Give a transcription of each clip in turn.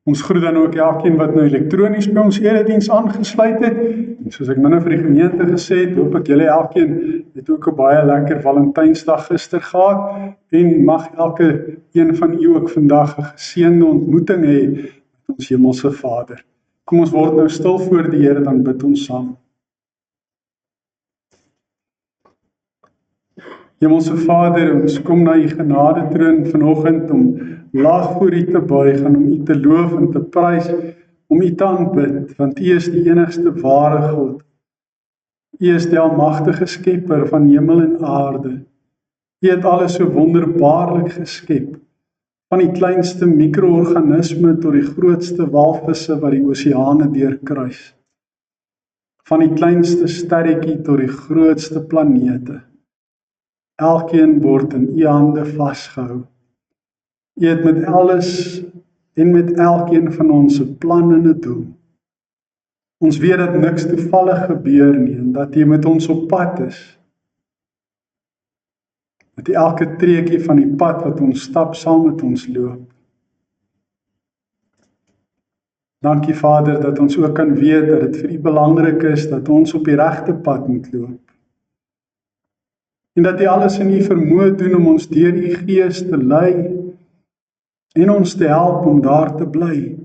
Ons groet dan ook elkeen wat nou elektronies by ons erediens aangesluit het. En soos ek nou vir die gemeente gesê het, hoop ek julle elkeen het ook 'n baie lekker Valentynsdag gister gehad en mag elke een van u ook vandag 'n geseënde ontmoeting hê met ons hemelse Vader. Kom ons word nou stil voor die Here, dan bid ons saam. Hemelse Vader, ons kom na u genadetroon vanoggend om laag voor u te buig en om u te loof en te prys, om u te aanbid, want u is die enigste ware God. U is die almagtige skepper van hemel en aarde. U het alles so wonderbaarlik geskep, van die kleinste mikroorganisme tot die grootste walvisse wat die oseane deurkruis, van die kleinste sterretjie tot die grootste planete. Elkeen word in u hande vasgehou. U het met alles en met elkeen van ons 'n plan en 'n doel. Ons weet dat niks toevallig gebeur nie en dat u met ons op pad is. Dat u elke treukie van die pad wat ons stap saam met ons loop. Dankie Vader dat ons ook kan weet dat dit vir u belangrik is dat ons op die regte pad moet loop. En dat u alles in u vermoë doen om ons deur u Gees te lei en ons te help om daar te bly.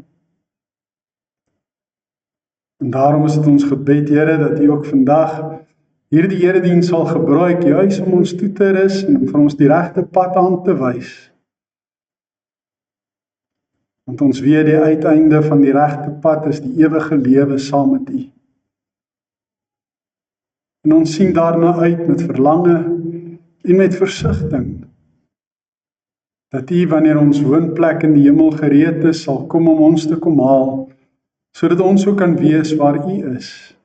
En daarom is dit ons gebed, Here, dat u ook vandag hierdie erediens sal gebruik, juis om ons toe te rus en om vir ons die regte pad aan te wys. Want ons weet die uiteinde van die regte pad is die ewige lewe saam met u. En ons sien daarna uit met verlange en met versigtiging, dat u, wanneer ons woonplek in die hemel gereed is, sal kom om ons te kom haal, sodat ons ook kan wees waar u is,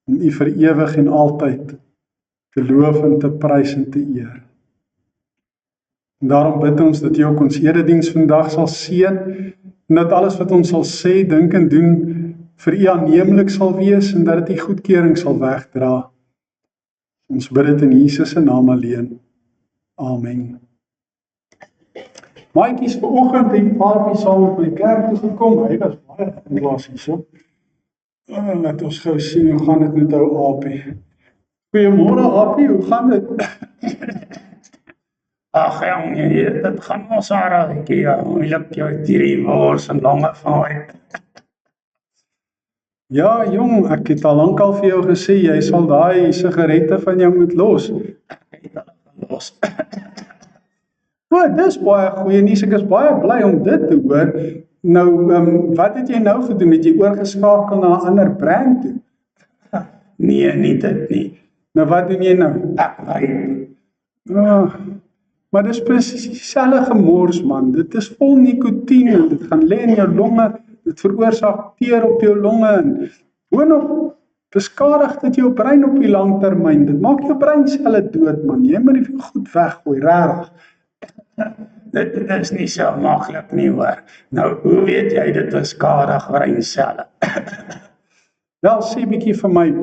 om u vir ewig en altyd te loof en te prys en te eer. En daarom bid ons dat u ook ons erediens vandag sal seën, en dat alles wat ons sal sê, dink en doen, vir u aanneemlik sal wees, en dat dit u goedkeuring sal wegdra. Ons bid dit in Jesus se naam alleen. Amen. Maatjies, vanoggend het Paapie saam met my kerk toe gekom. Hy was baie was hierso. Laat ons gou sien hoe gaan dit met ou Aapie. Goeiemôre Aapie, hoe gaan dit? Ag jong, dit gaan ons aardig. Ja, moeilik jou hierdie wors en longe van. Ja, jong, ek het al lankal vir jou gesê jy sal daai sigarette van jou moet los. Los. Maar dis baie goeie nuus. Ek is baie bly om dit te hoor. Nou, wat het jy nou gedoen? Het jy oorgeskakel na 'n ander brand toe? Nee, nie dit nie. Nou wat doen jy nou? Maar dis presies dieselfde gemors man. Dit is vol nikotien, dit gaan lê in jou longe, dit veroorsaak teer op jou longe en boonop beskadig dit jou brein op die lang termyn. Dit maak jou breinselle dood man. Jy moet dit goed weggooi, regtig. Dit is nie so maklik nie hoor. Nou, hoe weet jy dit beskadig breinselle? Wel, sê bietjie vir my,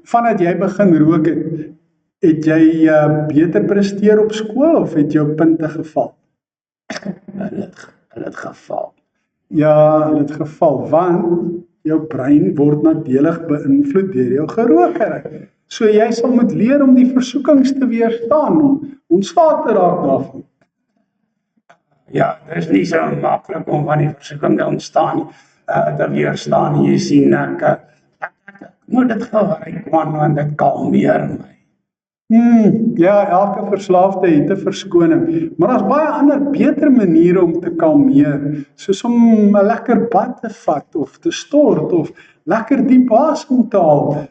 vandat jy begin rook het jy beter presteer op skool of het jou punte geval? Hulle het geval. Ja, hulle het geval, want jou brein word nadelig beïnvloed deur jou gerookery. So jy sal moet leer om die versoekings te weerstaan, om ontslae te raak daarvan. Ja, dit is nie so maklik om van die versoeking te weerstaan. Jy sien, ek moet dit gebruik man, want dit kalmeer my. Ja, elke verslaafde het 'n verskoning, maar daar's baie ander beter maniere om te kalmeer, soos om 'n lekker bad te vat of te stort of lekker diep asem te haal.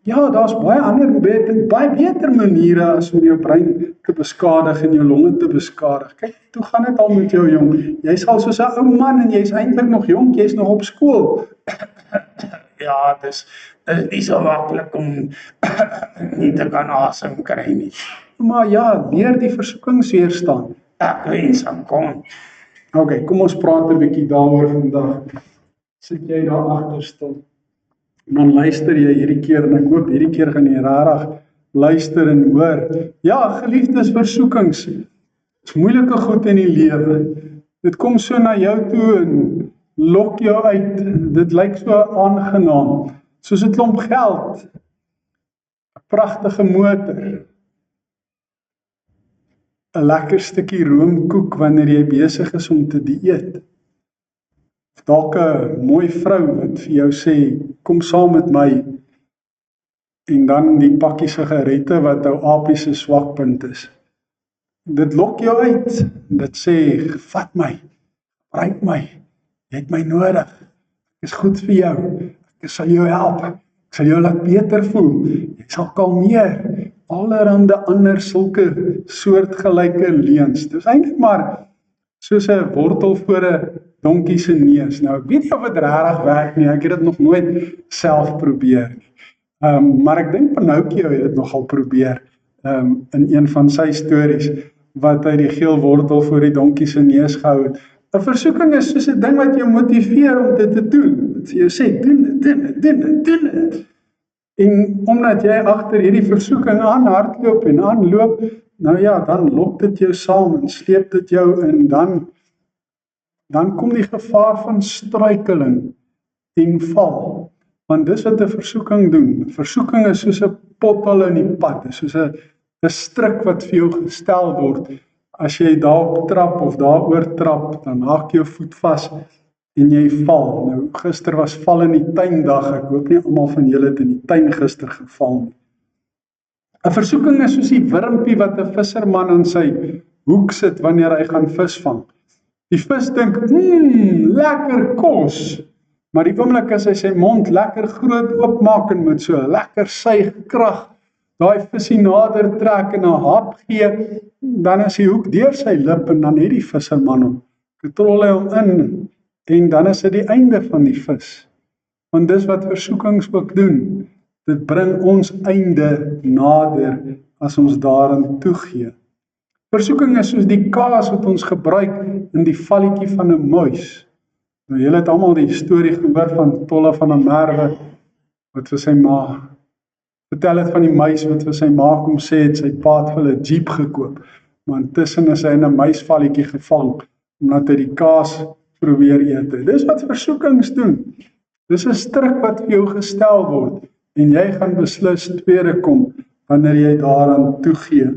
Ja, daar's baie ander baie beter maniere as om jou brein te beskadig en jou longe te beskadig. Kyk, hoe gaan dit al met jou jong? Jy's al soos 'n ou man en jy's eintlik nog jonk, jy's nog op skool. Ja, dis nie so maklik om nie te kan asem kry nie. Maar ja, leer die versoekings weerstaan. Ek wens ek kon. Okay, kom ons praat 'n bietjie daaroor vandag. Sit jy daar agter stil. En dan luister jy hierdie keer en ek hoop hierdie keer gaan jy regtig luister en hoor. Ja, geliefdes, versoekings. Dit's moeilike goed in die lewe. Dit kom so na jou toe en lok jou uit. Dit lyk so aangenaam, soos 'n klomp geld, 'n pragtige motor, 'n lekker stukkie roomkoek wanneer jy besig is om te dieet. Dalk 'n mooi vrou wat vir jou sê, kom saam met my, en dan die pakkie sigarette wat ou Apie se swakpunt is. Dit lok jou uit, dit sê, vat my, gebruik my, jy het my nodig, ek is goed vir jou, ek sal jou help, ek sal jou laat beter voel, jy sal kalmeer, allerhande ander sulke soortgelyke leuns. Dis eintlik maar soos 'n wortel voor 'n donkie se neus. Nou, ek weet nie of dit regtig werk nie, ek het dit nog nooit self probeer nie. Maar ek dink Pinocchio het dit nogal probeer, in een van sy stories, wat hy die geel wortel voor die donkie se neus gehou het. 'n Versoeking is soos 'n ding wat jou motiveer om dit te doen. Wat jy sê, doen dit. En omdat jy agter hierdie versoeking aan hardloop en aanloop, nou ja, dan lok dit jou saam en sleep dit jou in, dan kom die gevaar van struikeling en val. Want dis wat 'n versoeking doen. Versoeking is soos 'n pothol in die pad, is soos 'n stryk wat vir jou gestel word. As jy daarop trap of daaroor trap, dan haak jou voet vas en jy val. Nou, gister was val in die tuindag, ek hoop nie almal van julle het in die tuin gister geval nie. 'n Versoeking is soos die wurmpie wat 'n visserman in sy hoek sit wanneer hy gaan visvang. Die vis dink, lekker kos, maar die oomblik as hy sy mond lekker groot oopmaak en met so 'n lekker suigkrag daai visie nader trek en 'n hap gee, dan is die hoek deur sy lip en dan het die visserman hom. Trol hy hom in en dan is dit die einde van die vis. Want dis wat versoekings ook doen. Dit bring ons einde nader as ons daarin toegee. Versoeking is soos die kaas wat ons gebruik in die valletjie van 'n muis. Nou, julle het almal die storie gehoor van Tolle van der Merwe, wat vir sy ma vertel het van die muis wat vir sy ma kom sê het sy pa het vir hulle 'n Jeep gekoop, maar intussen is hy in 'n muisvalletjie gevang, omdat hy die kaas probeer eet. Dis wat versoekings doen. Dis 'n stryk wat vir jou gestel word, en jy gaan beslis tweede kom, wanneer jy daaraan toegee.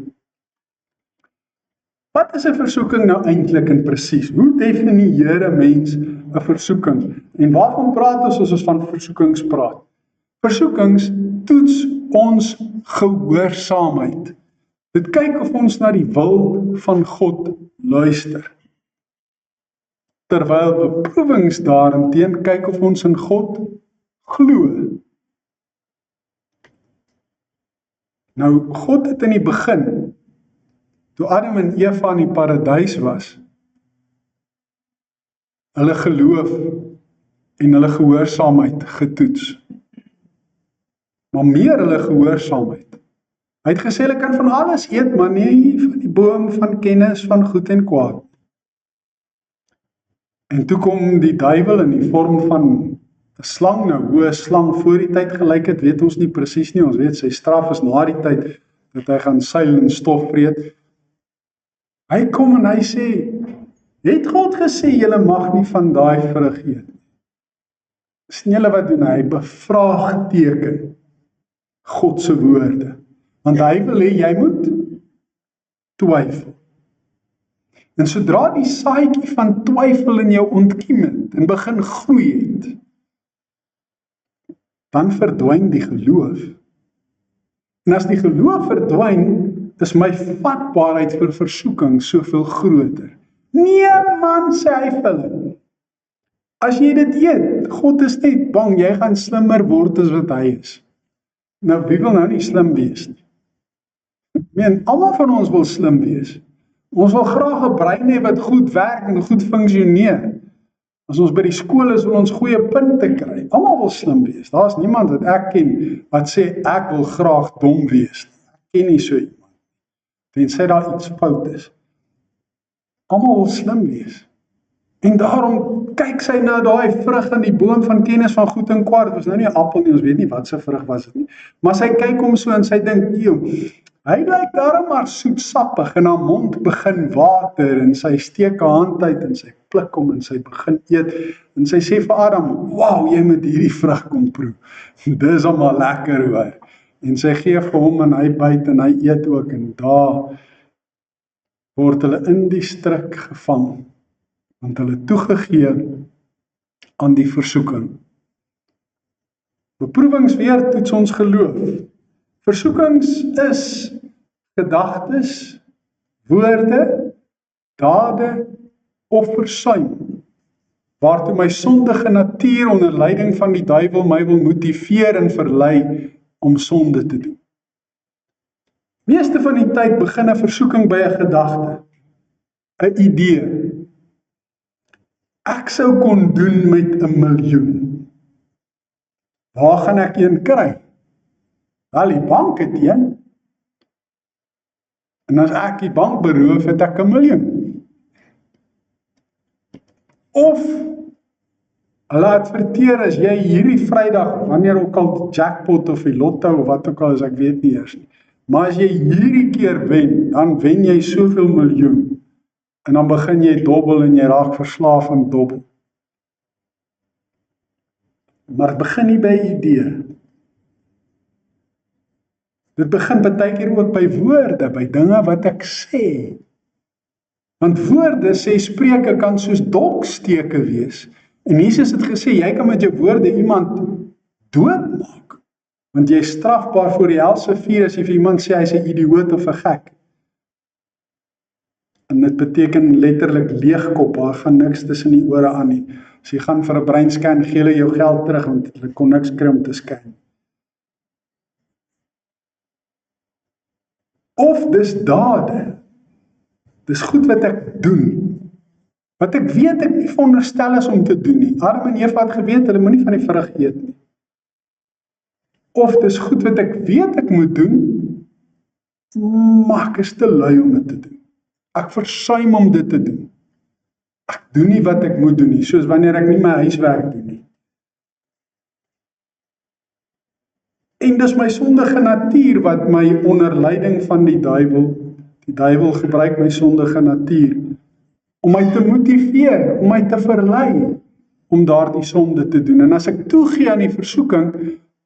Wat is 'n versoeking nou eintlik en presies? Hoe definieer 'n mens 'n versoeking? En waarvan praat ons as ons van versoekings praat? Versoekings toets ons gehoorsaamheid. Dit kyk of ons na die wil van God luister. Terwyl beproewings daarenteen kyk of ons in God glo. Nou, God het in die begin, toe Adam en Eva in die paradys was, hulle geloof en hulle gehoorsaamheid getoets. Maar meer hulle gehoorsaamheid. Hy het gesê, hulle kan van alles eet, maar nie van die boom van kennis van goed en kwaad. En toe kom die duiwel in die vorm van 'n slang, nou hoe 'n slang voor die tyd gelyk het, weet ons nie presies nie. Ons weet sy straf is na die tyd dat hy gaan seil en stof vreet. Hy kom en hy sê, het God gesê julle mag nie van daai vrug eet? Sien julle wat doen hy? Bevraagteken God se woorde. Want hy wil hê jy moet twyfel. En sodra die saadjie van twyfel in jou ontkiem het en begin groei het, dan verdwyn die geloof. En as die geloof verdwyn, is my vatbaarheid vir versoeking soveel groter. Nee man, sê hy vir hulle. As jy dit eet, God is net bang, jy gaan slimmer word as wat hy is. Nou, wie wil nou nie slim wees nie? Almal van ons wil slim wees. Ons wil graag 'n brein hê wat goed werk en goed funksioneer. As ons by die skool is, wil ons goeie punte kry. Almal wil slim wees. Daar's niemand wat ek ken wat sê ek wil graag dom wees. Ek ken nie so iemand. Tensy daar iets fout is. Almal wil slim wees. En daarom kyk sy na daai vrug aan die boom van kennis van goed en kwaad. Dit was nou nie 'n appel nie, ons weet nie wat se vrug was dit nie. Maar sy kyk hom so en sy dink, Hy lyk daarom maar soetsappig en haar mond begin water en sy steek haar hand uit en sy pluk hom en sy begin eet en sy sê vir Adam, "Wow, jy moet hierdie vrug kom proe. Dis hom maar lekker hoor." En sy gee vir hom en hy byt en hy eet ook en daar word hulle in die struik gevang want hulle toegegee aan die versoeking. Beproewings weer toets ons geloof. Versoekings is gedagtes, woorde, dade of versuim waartoe my sondige natuur onder leiding van die duiwel my wil motiveer en verlei om sonde te doen. Meeste van die tyd begin 'n versoeking by 'n gedagte, 'n idee. Ek sou kon doen met 'n miljoen. Waar gaan ek een kry? Wel, die bank het een. En as ek die bank beroof, het ek 'n miljoen. Of hulle adverteer as jy hierdie Vrydag, wanneer ook al jackpot of die lotto of wat ook al is, ek weet nie eers nie. Maar as jy hierdie keer wen, dan wen jy soveel miljoen. En dan begin jy dobbel en jy raak verslaaf aan dobbel. Maar dit begin nie by idee. Dit begin baie keer ook by woorde, by dinge wat ek sê. Want woorde, sê Spreuke, kan soos dolksteke wees. En Jesus het gesê, jy kan met jou woorde iemand doodmaak. Want jy is strafbaar voor die helse vuur as jy vir iemand sê hy is 'n idioot of 'n gek. En dit beteken letterlik leegkop, daar gaan niks tussen die ore aan nie. As jy gaan vir 'n breinscan, gee hulle jou geld terug, want hulle kon niks kry om te scan. Of dis dade. Dis goed wat ek doen. Wat ek weet ek nie veronderstel is om te doen nie. Adam en Eva het geweet, hulle moenie van die vrug eet nie. Of dis goed wat ek weet ek moet doen, maar ek is te lui om dit te doen. Ek versuim om dit te doen. Ek doen nie wat ek moet doen nie, soos wanneer ek nie my huiswerk doen nie. En dis my sondige natuur wat my onder leiding van die duiwel gebruik my sondige natuur, om my te motiveer, om my te verlei, om daardie sonde te doen. En as ek toegee aan die versoeking,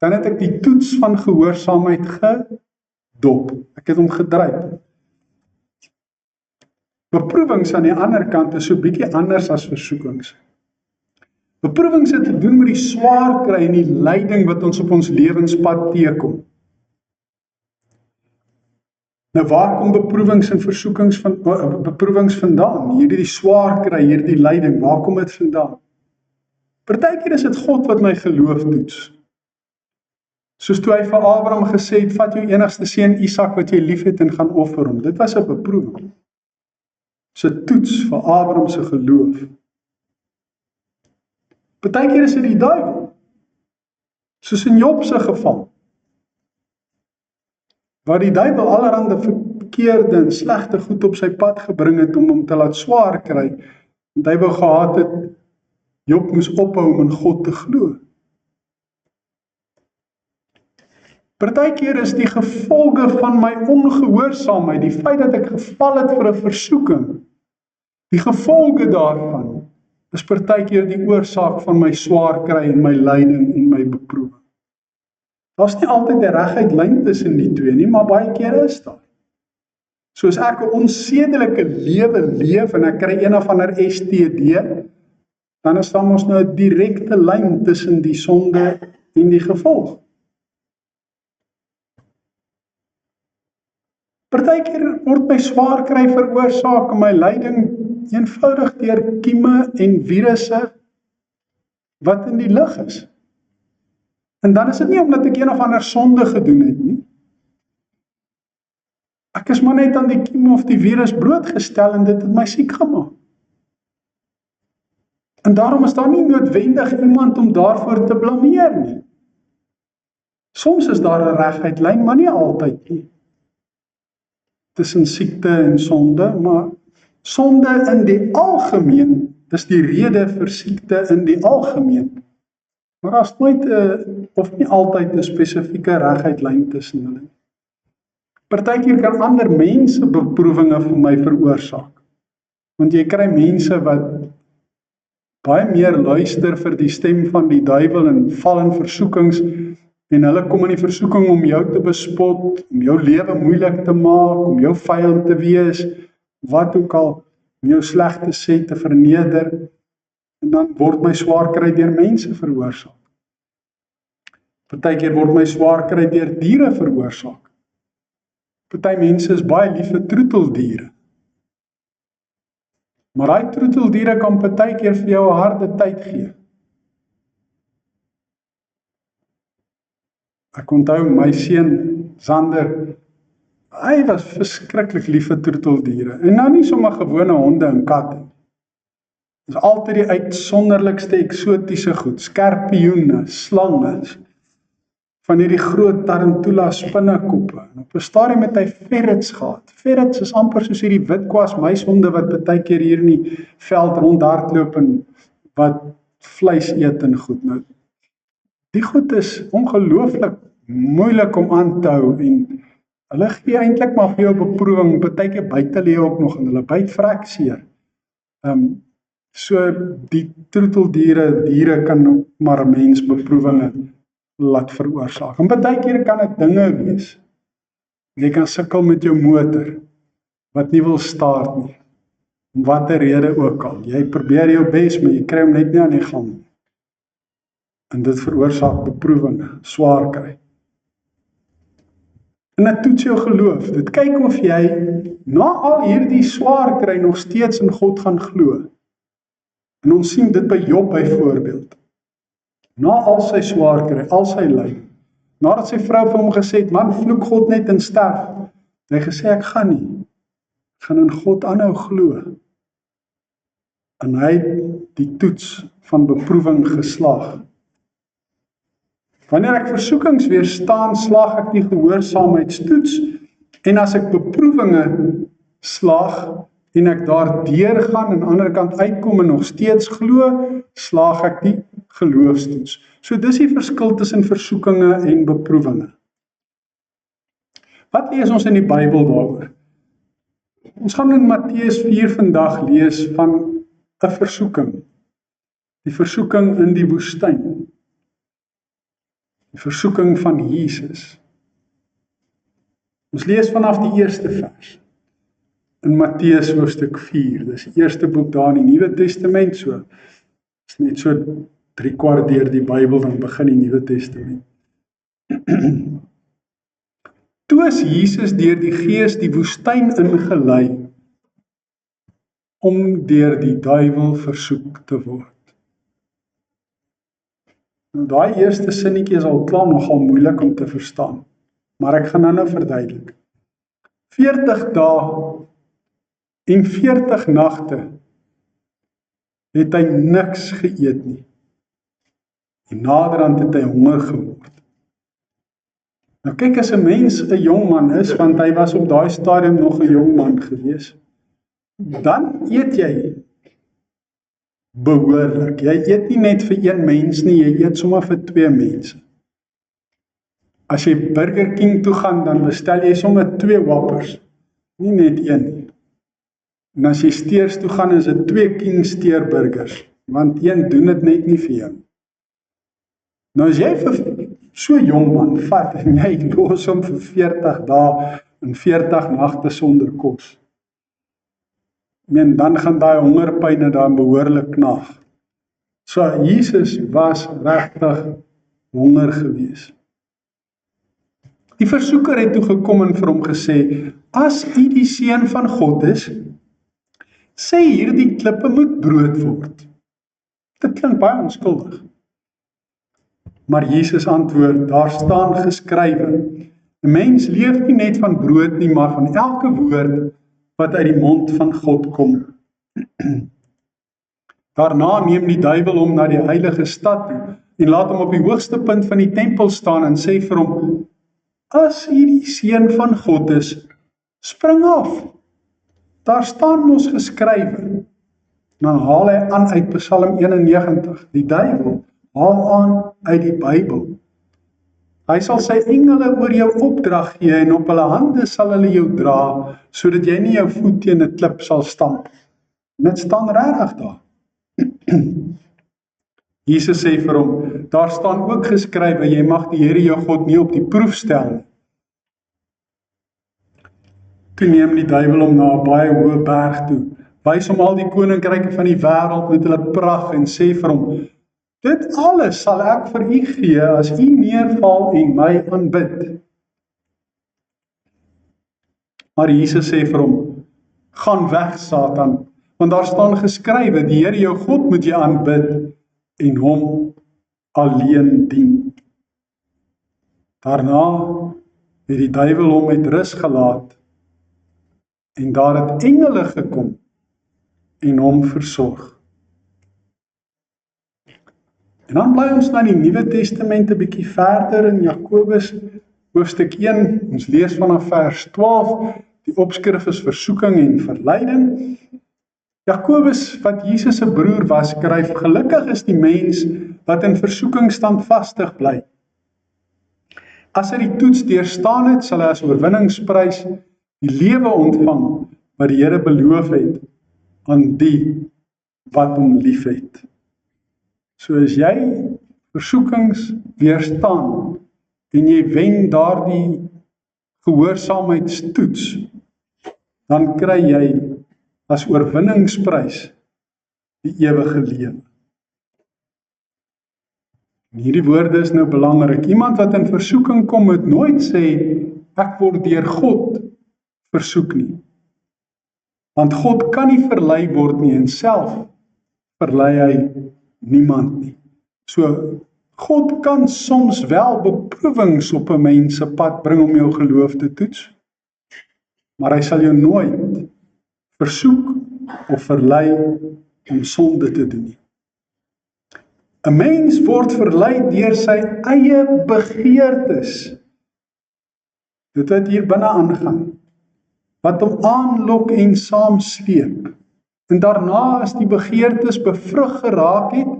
dan het ek die toets van gehoorsaamheid gedop. Ek het hom gedryf. Beproewings aan die ander kant is so bietjie anders as versoekings. Beproewings het te doen met die swaar kry en die lyding wat ons op ons lewenspad teekom. Nou waar kom beproewings en versoekings beproewings vandaan? Hierdie swaar kry, hierdie lyding, waar kom dit vandaan? Partykeer is dit God wat my geloof toets. Soos toe hy vir Abraham gesê het, vat jou enigste seun Isak wat jy liefhet en gaan offer hom. Dit was 'n beproewing. Dis 'n toets vir Abraham se geloof. Partykeer is dit die duiwel, soos in Job se geval, waar die duiwel allerhande verkeerde en slegte goed op sy pad gebring het om hom te laat swaar kry, want hy wou gehad het, Job moes ophou om in God te glo. Partykeer is die gevolge van my ongehoorsaamheid, die feit dat ek geval het vir 'n versoeking, die gevolge daarvan is partykeer die oorsaak van my swaar kry en my lyding en my beproewing. Daar's nie altyd 'n reguit lyn tussen die twee nie, maar baie kere is daar. Soos ek 'n onsedelike lewe leef en ek kry een of ander STD, dan is daar mos nou 'n direkte lyn tussen die sonde en die gevolg. Partykeer word my swaar kry veroorsaak en my lyding eenvoudig deur kieme en virusse wat in die lug is. En dan is dit nie omdat ek een of ander sonde gedoen het nie. Ek is maar net aan die kiem of die virus blootgestel en dit het my siek gemaak. En daarom is daar nie noodwendig iemand om daarvoor te blameer nie. Soms is daar 'n reguit lyn, maar nie altyd nie. Tussen siekte en sonde, maar sonde in die algemeen is die rede vir siekte in die algemeen. Maar daar is nooit of nie altyd 'n spesifieke reguit lyn tussen hulle. Partykeer kan ander mense beproewinge vir my veroorsaak. Want jy kry mense wat baie meer luister vir die stem van die duiwel en val in versoekings en hulle kom in die versoeking om jou te bespot, om jou lewe moeilik te maak, om jou vyand te wees, wat ook al, om jou sleg te sê, te verneder, en dan word my swaar kry deur mense veroorsaak. Partykeer word my swaar kry deur diere veroorsaak. Party mense is baie lief vir troeteldiere. Maar daai troeteldiere kan partykeer vir jou 'n harde tyd gee. Ek onthou my seun Sander, hy was verskriklik lief vir troeteldiere. En nou nie sommer gewone honde en katte. Dis altyd die uitsonderlikste eksotiese goed, skorpioene, slange, van hierdie groot tarantula spinnekoppe. En op 'n stadium het hy ferrets gehad. Ferrets is amper soos hierdie witkwas muishonde wat baie keer hier in die veld rondhardloop en wat vleis eet en goed. Nou, die goed is ongelooflik moeilik om aan te hou en hulle gee eintlik maar vir jou beproewing. Baie keer byt hulle jou ook nog en hulle byt vrek seer. So die troeteldiere kan ook maar 'n mens beproewinge laat veroorsaak. En baie keer kan dit dinge wees. Jy kan sukkel met jou motor, wat nie wil start nie. Om watter rede ook al. Jy probeer jou bes, maar jy kry hom net nie aan die gang nie. En dit veroorsaak beproewinge, swaar kry. En dit toets jou geloof. Dit kyk of jy na al hierdie swaar kry nog steeds in God gaan glo. En ons sien dit by Job byvoorbeeld. Na al sy swaar kry, al sy ly, nadat sy vrou vir hom gesê het, man, vloek God net en sterf, hy gesê, ek gaan nie, ek gaan in God aanhou glo. En hy het die toets van beproewing geslaag. Wanneer ek versoekings weerstaan, slaag ek die gehoorsaamheidstoets, en as ek beproewinge slaag, en ek daar deurgaan, en aan die ander kant uitkom en nog steeds glo, slaag ek die geloofstoets. So dis die verskil tussen versoekinge en beproewinge. Wat lees ons in die Bybel daaroor? Ons gaan in Matteus 4 vandag lees van 'n versoeking. Die versoeking in die woestyn. Die versoeking van Jesus. Ons lees vanaf die eerste vers. In Matteus hoofstuk 4, dis die eerste boek daar in die Nuwe Testament, so is net so 3/4 deur die Bybel, dan begin die Nuwe Testament. Toe is Jesus deur die Gees die woestyn ingelei, om deur die duiwel versoek te word. Nou, daai eerste sinnetjie is al klaar nogal moeilik om te verstaan, maar ek gaan nou verduidelik. 40 dae en 40 nagte het hy niks geëet nie. En naderhand het hy honger geword. Nou kyk, as 'n mens 'n jong man is, want hy was op daai stadium nog 'n jong man gewees, dan eet jy behoorlik. Jy eet nie net vir een mens nie, jy eet sommer vir 2 mense. As jy Burger King toe gaan, dan bestel jy sommer 2 Whoppers, nie net een nie. En as jy Steers toe gaan, is dit 2 King Steer burgers, want een doen dit net nie vir jou. Nou as jy vir so jong man vat en jy los hom vir 40 dae en 40 nagte sonder kos, dan gaan daai hongerpyne dan behoorlik knag. So Jesus was regtig honger gewees. Die versoeker het toe gekom en vir hom gesê, as u die seun van God is, sê hierdie klippe moet brood word. Dit klink baie onskuldig. Maar Jesus antwoord, daar staan geskrywe, 'n mens leef nie net van brood nie, maar van elke woord wat uit die mond van God kom. Daarna neem die duiwel hom na die heilige stad toe en laat hom op die hoogste punt van die tempel staan en sê vir hom, as hy die seun van God is, spring af. Daar staan mos geskrywe. Dan haal hy aan uit Psalm 91. Die duiwel haal aan uit die Bybel. Hy sal sy engele oor jou opdrag gee en op hulle hande sal hulle jou dra, sodat jy nie jou voet teen 'n klip sal stamp. En dit staan regtig daar. Jesus sê vir hom, daar staan ook geskrywe, jy mag die Here jou God nie op die proef stel nie. Toe neem die duiwel hom na 'n baie hoë berg toe, wys hom al die koninkryke van die wêreld met hulle pragt en sê vir hom, dit alles sal ek vir u gee as u neerval en my aanbid. Maar Jesus sê vir hom, gaan weg Satan, want daar staan geskrywe, die Here jou God moet jy aanbid en hom alleen dien. Daarna het die duiwel hom met rus gelaat en daar het engele gekom en hom versorg. En dan bly ons na die Nuwe Testament 'n bietjie verder in Jakobus hoofstuk 1, ons lees vanaf vers 12, die opskrif is versoeking en verleiding. Jakobus, wat Jesus se broer was, skryf, gelukkig is die mens wat in versoeking standvastig bly. As hy die toets deurstaan het, sal hy as oorwinningsprys die lewe ontvang wat die Here beloof het aan die wat hom liefhet. So as jy versoekings weerstaan en jy wen daardie gehoorsaamheidstoets, dan kry jy as oorwinningsprys die ewige lewe. Hierdie woorde is nou belangrik. Iemand wat in versoeking kom, moet nooit sê, ek word deur God versoek nie. Want God kan nie verlei word nie en self verlei hy niemand nie. So, God kan soms wel beproewings op 'n mens se pad bring om jou geloof te toets, maar hy sal jou nooit versoek of verlei om sonde te doen nie. 'n Mens word verlei deur sy eie begeertes. Dit wat hier binne aangaan, wat hom aanlok en saamsleep. En daarna as die begeertes bevrug geraak het,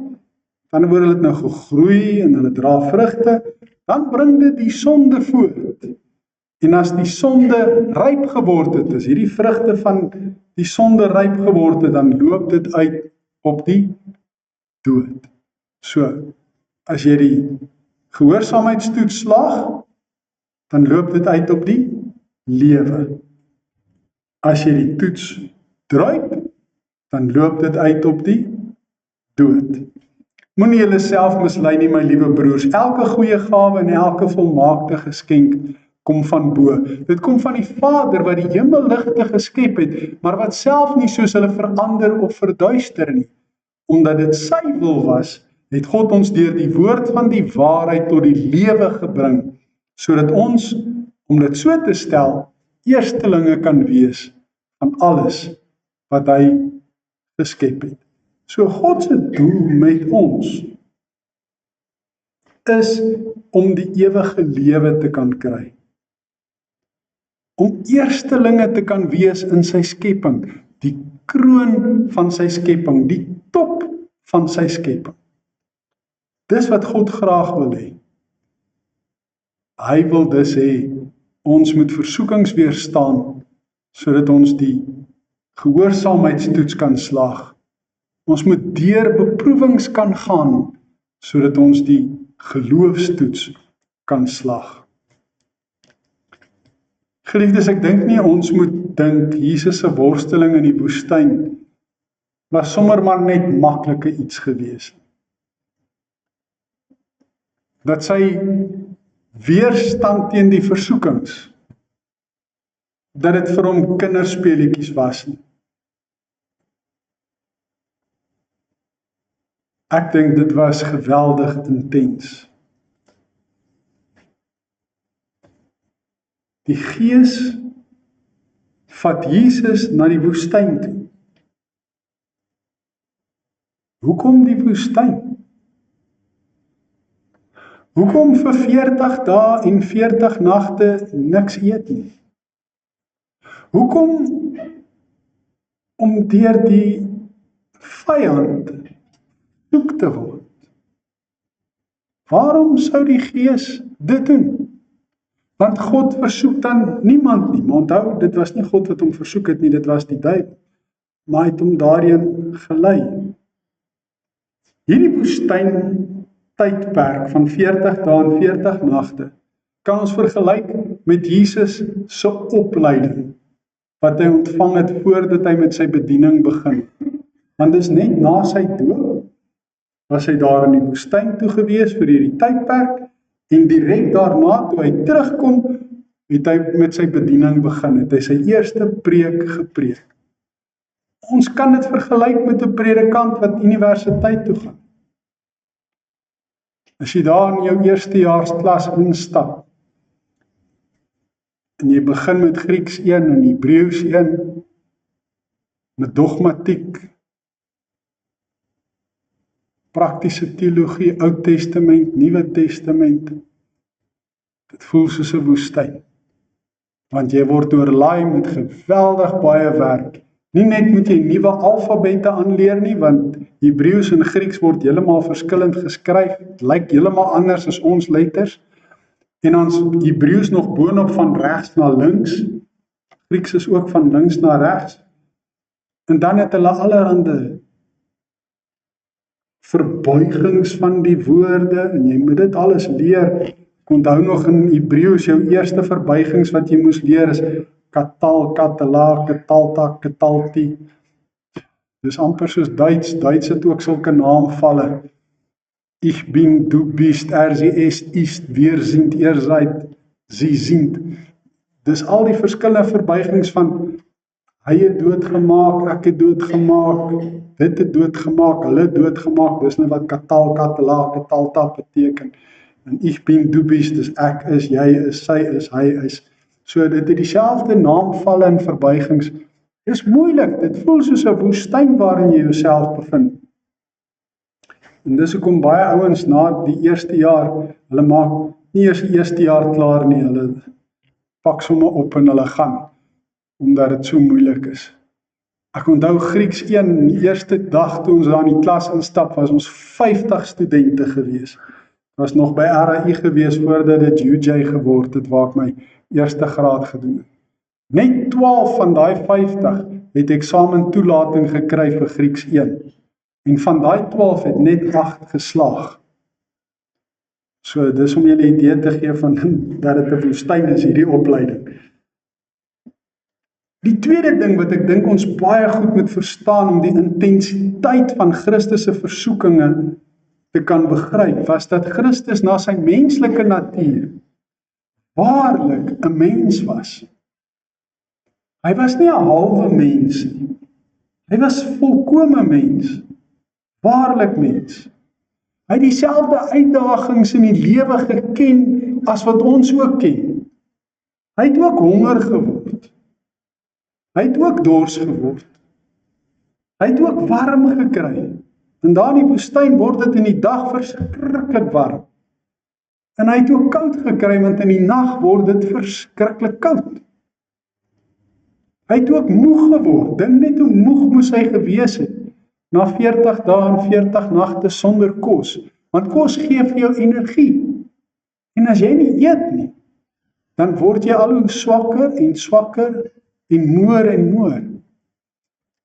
dan word hulle nou gegroei en hulle dra vrugte, dan bring dit die sonde voort. En as die sonde ryp geword het, as hierdie vrugte van die sonde ryp geword het, dan loop dit uit op die dood. So, as jy die gehoorsaamheidstoets slaag, dan loop dit uit op die lewe. As jy die toets druip, dan loop dit uit op die dood. Moenie julle self mislei nie, my liewe broers. Elke goeie gawe en elke volmaakte geskenk kom van bo. Dit kom van die Vader wat die hemelligte geskep het, maar wat self nie soos hulle verander of verduister nie. Omdat dit sy wil was, het God ons deur die woord van die waarheid tot die lewe gebring, sodat ons, om dit so te stel, eerstelinge kan wees van alles wat hy geskep het. So God se doel met ons is om die ewige lewe te kan kry. Om eerstelinge te kan wees in sy skepping, die kroon van sy skepping, die top van sy skepping. Dis wat God graag wil hê. Hy wil dus hê, ons moet versoekings weerstaan, sodat ons die gehoorsaamheidstoets kan slaag. Ons moet deur beproewings kan gaan, sodat ons die geloofstoets kan slaag. Geliefdes, ek dink nie ons moet dink Jesus se worsteling in die woestyn was sommer maar net maklike iets gewees. Dat sy weerstand teen die versoekings, dat dit vir hom kinderspeletjies was nie. Ek dink dit was geweldig intens. Die Gees vat Jesus na die woestyn toe. Hoekom die woestyn? Hoekom vir 40 dae en 40 nagte niks eet nie? Hoekom om deur die vyand soek te word? Waarom sou die Gees dit doen. Want God versoek dan niemand nie. Maar onthou, dit was nie God wat hom versoek het nie, dit was die duiwel. Maar hy het hom daarin gelei. Hierdie woestyn tydperk van 40 dae en 40 nagte kan ons vergelyk met Jesus se opleiding wat hy ontvang het voordat hy met sy bediening begin. Want dis net na sy dood was hy daar in die woestyn toe gewees vir hierdie tydperk en direk daarna toe hy terugkom, het hy met sy bediening begin, het hy sy eerste preek gepreek. Ons kan dit vergelyk met 'n predikant wat universiteit toe gaan. As jy daar in jou eerstejaarsklas instap, en jy begin met Grieks 1 en Hebreëus 1, met dogmatiek, praktiese teologie, Ou Testament, Nuwe Testament, dit voel soos 'n woestyn. Want jy word oorlaai met geweldig baie werk. Nie net moet jy nuwe alfabette aanleer nie, want Hebreëus en Grieks word heeltemal verskillend geskryf, dit lyk heeltemal anders as ons letters, en ons Hebreëus nog boonop van regs na links, Grieks is ook van links na regs, en dan het hulle allerhande verbuigings van die woorde, en jy moet dit alles leer. Ek onthou nog in Hebreëus, jou eerste verbuigings wat jy moes leer is katal, katala, katalta, katalti. Dis amper soos Duits. Duits het ook sulke naamvalle. Ich bin, du bist, sie ist, wir sind, ihr seid, sie sind. Dis al die verskillende verbuigings van hy het doodgemaak, ek het doodgemaak, dit het doodgemaak, hulle het doodgemaak. Dis nou wat katal, katala, katalta beteken. En ich bin, du bist, dis ek is, jy is, sy is, hy is. So dit het dieselfde naamvalle en verbuigings. Dis moeilik, dit voel soos 'n woestyn waarin jy jouself bevind. En dis hoekom baie ouens na die eerste jaar, hulle maak nie eers die eerste jaar klaar nie, hulle pak sommer op en hulle gaan, omdat dit so moeilik is. Ek onthou Grieks 1, die eerste dag toe ons daar in die klas instap, was ons 50 studente gewees. Was nog by RAI gewees voordat dit UJ geword het, waar ek my eerste graad gedoen het. Net 12 van daai 50 het eksamen toelating gekry vir Grieks 1. En van daai 12 het net 8 geslaag. So dis om julle 'n idee te gee van dat dit 'n woestyn is, hierdie opleiding. Die tweede ding wat ek dink ons baie goed moet verstaan om die intensiteit van Christus se versoekinge te kan begryp, was dat Christus na sy menslike natuur waarlik 'n mens was. Hy was nie 'n halwe mens nie. Hy was volkome mens, waarlik mens. Hy het dieselfde uitdagings in die lewe geken as wat ons ook ken. Hy het ook honger geword. Hy het ook dors geword. Hy het ook warm gekry. En daar in die woestyn word dit in die dag verskriklik warm. En hy het ook koud gekry, want in die nag word dit verskriklik koud. Hy het ook moeg geword. Dink net hoe moeg moes hy gewees het na 40 dae en 40 nagte sonder kos. Want kos gee vir jou energie. En as jy nie eet nie, dan word jy al hoe swakker en moer en moer.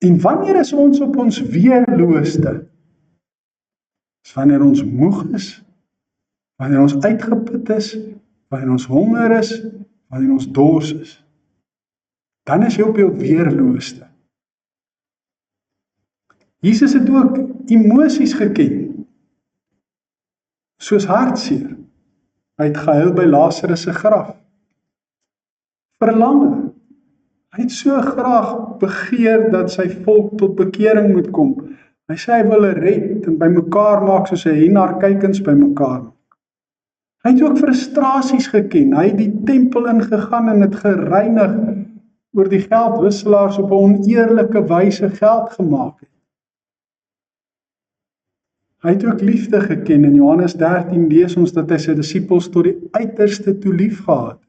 En wanneer is ons op ons weerlooste? Is wanneer ons moeg is, wanneer ons uitgeput is, wanneer ons honger is, wanneer ons dors is. Dan is jy op jou weerlooste. Jesus het ook emosies geken, soos hartseer. Hy het gehuil by Lazarus se graf. Verlange. Hy het so graag begeer dat sy volk tot bekering moet kom. Hy sê hy wil hulle red en bymekaar maak soos 'n hen haar kuikens bymekaar maak. Hy het ook frustrasies geken. Hy het die tempel ingegaan en dit gereinig oor die geldwisselaars op 'n oneerlike wyse geld gemaak het. Hy het ook liefde geken. In Johannes 13 lees ons dat hy sy disippels tot die uiterste toe lief gehad het.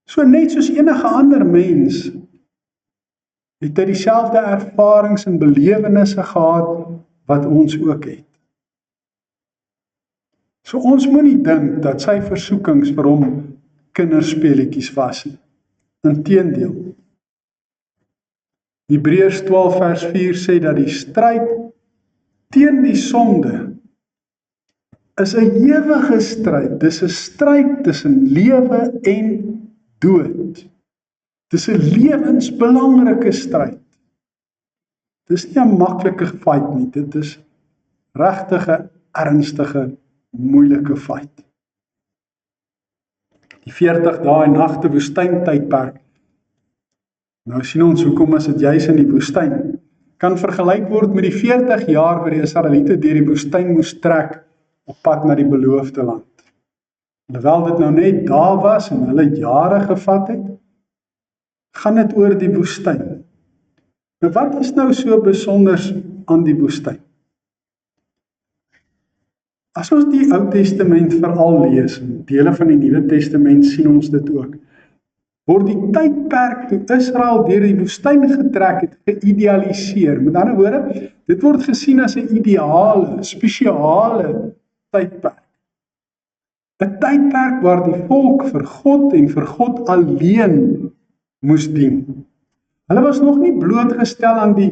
So net soos enige ander mens het hy dieselfde ervarings en belewennisse gehad wat ons ook het. So ons moenie dink dat sy versoekings vir hom kinderspeletjies was nie. Inteendeel. Hebreërs 12 vers 4 sê dat die stryd teen die sonde is 'n ewige stryd. Dis 'n stryd tussen lewe en dood. Dis 'n lewensbelangrike stryd. Dis nie 'n maklike fight nie, dit is regtig 'n ernstige, moeilike fight. Die 40 dae en nagte woestyntydperk. Nou sien ons hoekom is dit juis in die woestyn. Kan vergelyk word met die 40 jaar waar die Israeliete deur die woestyn moes trek op pad na die beloofde land. Alhoewel dit nou net daar was en hulle jare gevat het, gaan dit oor die woestyn. Nou wat is nou so besonders aan die woestyn? As ons die Ou Testament veral lees, en dele van die Nuwe Testament sien ons dit ook, word die tydperk toe Israel deur die woestyn getrek het, geïdealiseer. Met ander woorde, dit word gesien as 'n ideale, spesiale tydperk. 'n Tydperk waar die volk vir God en vir God alleen moes dien. Hulle was nog nie blootgestel aan die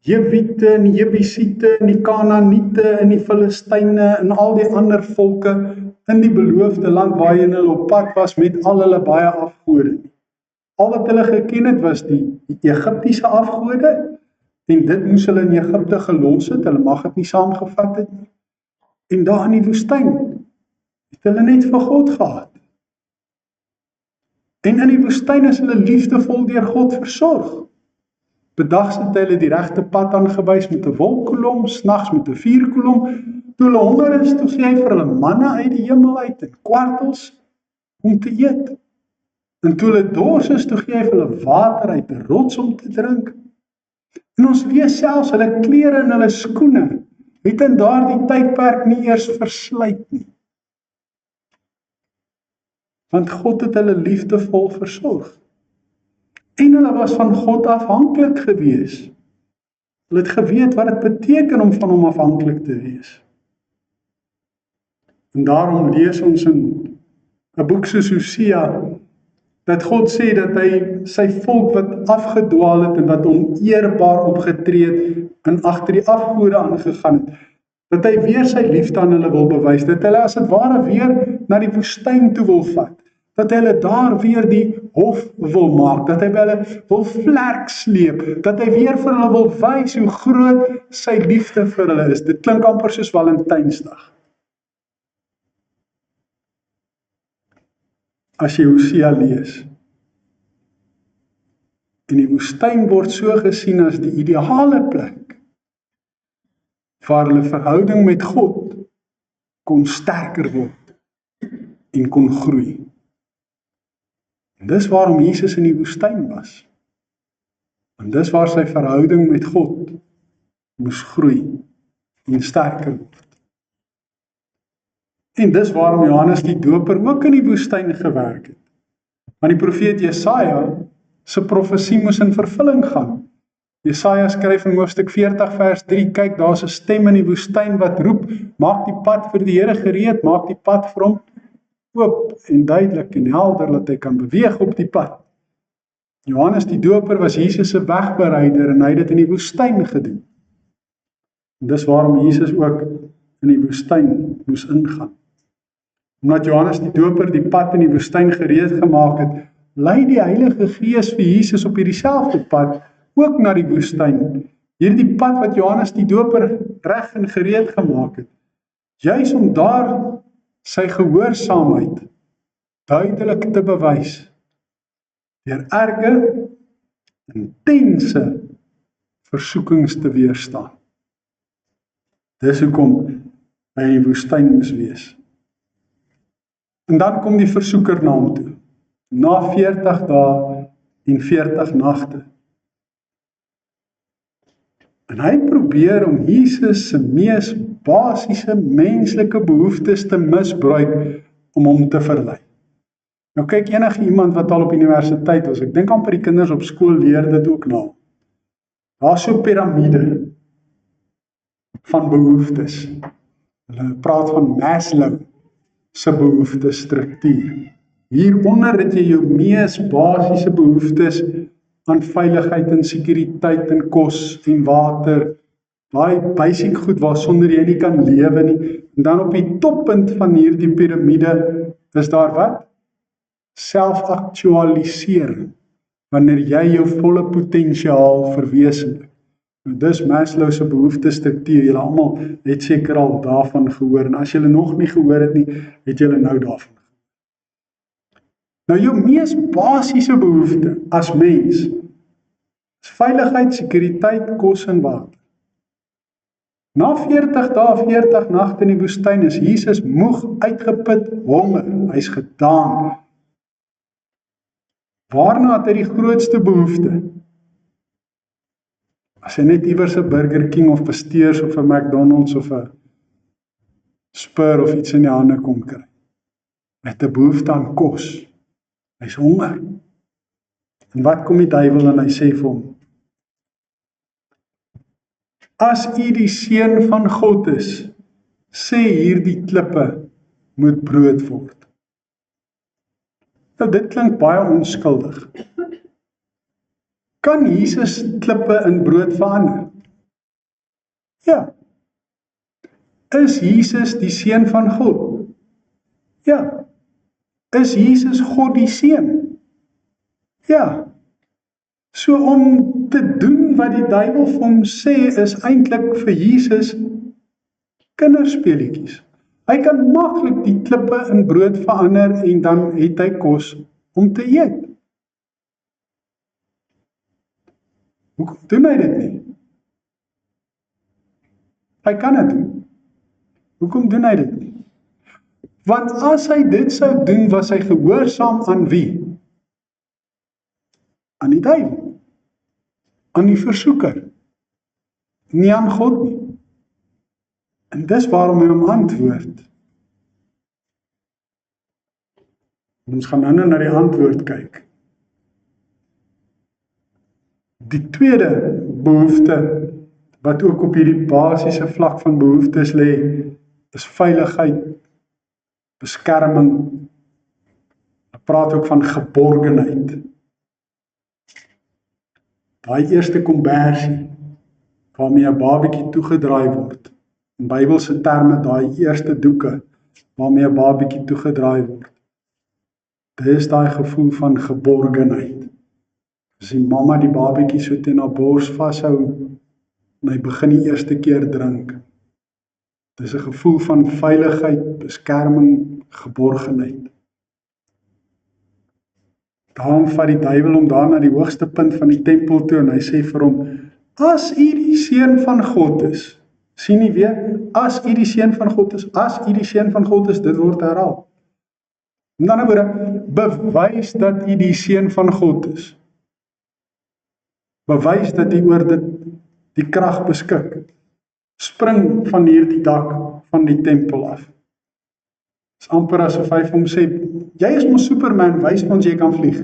Jewiete en die Jebusiete en die Kanaaniete en die Filistyne en al die ander volke in die beloofde land waarheen hulle op pad was met al hulle baie afgode. Al wat hulle geken het was die Egiptiese afgode en dit moes hulle in Egipte gelos het, hulle mag dit nie saamgevat het nie. En daar in die woestyn het hulle net vir God gehad. En in die woestyn is hulle liefdevol deur God versorg. Bedags het hulle die regte pad aangewys met 'n wolkkolom, snags met 'n vuurkolom. Toe hulle honger is, toe gee hy vir hulle manna uit die hemel uit en kwartels om te eet. En toe hulle dors is, toe gee hy vir hulle water uit 'n rots om te drink. En ons lees selfs hulle klere en hulle skoene het in daardie tydperk nie eers verslyt nie. Want God het hulle liefdevol versorg. En hulle was van God afhanklik gewees. Hulle het geweet wat dit beteken om van hom afhanklik te wees. En daarom lees ons in 'n boek soos Hosea dat God sê dat hy sy volk wat afgedwaal het en wat oneerbaar opgetree het en agter die afgode aangegaan het, dat hy weer sy liefde aan hulle wil bewys, dat hulle as dit ware weer na die woestyn toe wil vat, dat hy hulle daar weer die hof wil maak, dat hy hulle wil vlerk sleep, dat hy weer vir hulle wil wys hoe groot sy liefde vir hulle is. Dit klink amper soos Valentynsdag. As jy Hosea lees, en die woestyn word so gesien as die ideale plek, waar hulle verhouding met God kon sterker word en kon groei. En dis waarom Jesus in die woestyn was. En dis waar sy verhouding met God moes groei en sterker word. En dis waarom Johannes die Doper ook in die woestyn gewerk het. Want die profeet Jesaja se profesie moes in vervulling gaan. Jesaja skryf in hoofstuk 40 vers 3, kyk, daar's 'n stem in die woestyn wat roep, maak die pad vir die Here gereed, maak die pad vir hom oop en duidelik en helder, dat hy kan beweeg op die pad. Johannes die Doper was Jesus se wegbereider en hy het dit in die woestyn gedoen. En dis waarom Jesus ook in die woestyn moes ingaan. Omdat Johannes die Doper die pad in die woestyn gereed gemaak het, lei die Heilige Gees vir Jesus op hierdie selfde pad ook na die woestyn. Hierdie pad wat Johannes die Doper reg en gereed gemaak het, juis om daar sy gehoorsaamheid duidelik te bewys, deur erge, intense versoekings te weerstaan. Dis hoekom hy in die woestyn moes wees. En dan kom die versoeker na hom toe, na 40 dae en 40 nagte. En hy probeer om Jesus se mees basiese menslike behoeftes te misbruik om hom te verlei. Nou kyk, enige iemand wat al op universiteit was, ek dink amper die kinders op skool leer dit ook nou. Daar's so 'n piramide van behoeftes. Hulle praat van Maslow. se behoeftestruktuur. Hieronder het jy jou mees basiese behoeftes aan veiligheid en sekuriteit en kos en water, daai basic goed waarsonder jy nie kan lewe nie. En dan op die toppunt van hierdie piramide is daar wat? Selfaktualisering, wanneer jy jou volle potensiaal verwesenlik. Dis Maslow se behoeftestruktuur. Julle almal het seker al daarvan gehoor, en as julle nog nie gehoor het nie, het julle nou daarvan gehoor. Nou jou mees basiese behoefte as mens is veiligheid, sekuriteit, kos en water. Na 40 dae, 40 nagte in die woestyn is Jesus moeg, uitgeput, honger, hy's gedaan. Waarna het hy die grootste behoefte? As hy net iewers 'n Burger King of 'n Steers of 'n McDonald's of 'n Spur of iets in die hande kon kry. Hy het 'n behoefte aan kos. Hy's honger. En wat kom die duiwel en hy sê vir hom? As u die seun van God is, sê hierdie klippe moet brood word. Nou dit klink baie onskuldig. Kan Jesus klippe in brood verander? Ja. Is Jesus die seun van God? Ja. Is Jesus God die seun? Ja. So om te doen wat die duiwel vir hom sê is eintlik vir Jesus kinderspeletjies. Hy kan maklik die klippe in brood verander en dan het hy kos om te eet. Hoekom doen hy dit nie? Hy kan dit doen. Hoekom doen hy dit nie? Want as hy dit sou doen, was hy gehoorsaam aan wie? Aan die duiwel. Aan die versoeker. Nie aan God nie. En dis waarom hy hom antwoord. Ons gaan nou na die antwoord kyk. Die tweede behoefte, wat ook op hierdie basiese vlak van behoeftes lê, is veiligheid, beskerming. Ek praat ook van geborgenheid. Daai eerste kombersie, waarmee 'n babatjie toegedraai word, in Bybelse terme daai eerste doeke, waarmee 'n babatjie toegedraai word. Dit is daai gevoel van geborgenheid. As die mamma die babatjie so teen haar bors vashou, en hy begin die eerste keer drink. Dis 'n gevoel van veiligheid, beskerming, geborgenheid. Daarom vat die duiwel hom daar na die hoogste punt van die tempel toe en hy sê vir hom, as u die seun van God is, sien nie weer, as u die seun van God is, as u die seun van God is, dit word herhaal. Met ander woorde, bewys dat u die seun van God is. Bewys dat u oor dit die krag beskik. Spring van hierdie dak van die tempel af. Dit is amper asof hy vir hom sê, jy is mos Superman, wys ons jy kan vlieg.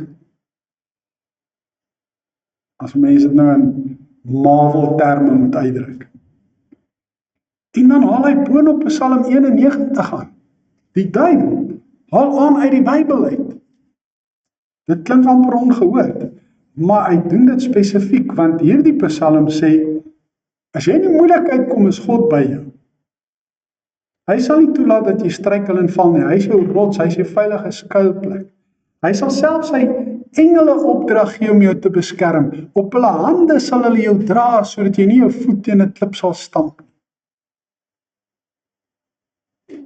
As mense dit nou in Marvel terme moet uitdruk. En dan haal hy boonop Psalm 91 aan. Die duiwel haal aan uit die Bybel uit. Dit klink amper ongehoord, maar hy doen dit spesifiek, want hierdie Psalm sê, as jy in die moeilikheid kom, is God by jou. Hy sal nie toelaat dat jy struikel en val nie. Hy is jou rots, hy is jou veilige skuilplek. Hy sal self sy engele opdrag gee om jou te beskerm. Op hulle hande sal hulle jou dra, sodat jy nie jou voet teen 'n klip sal stamp.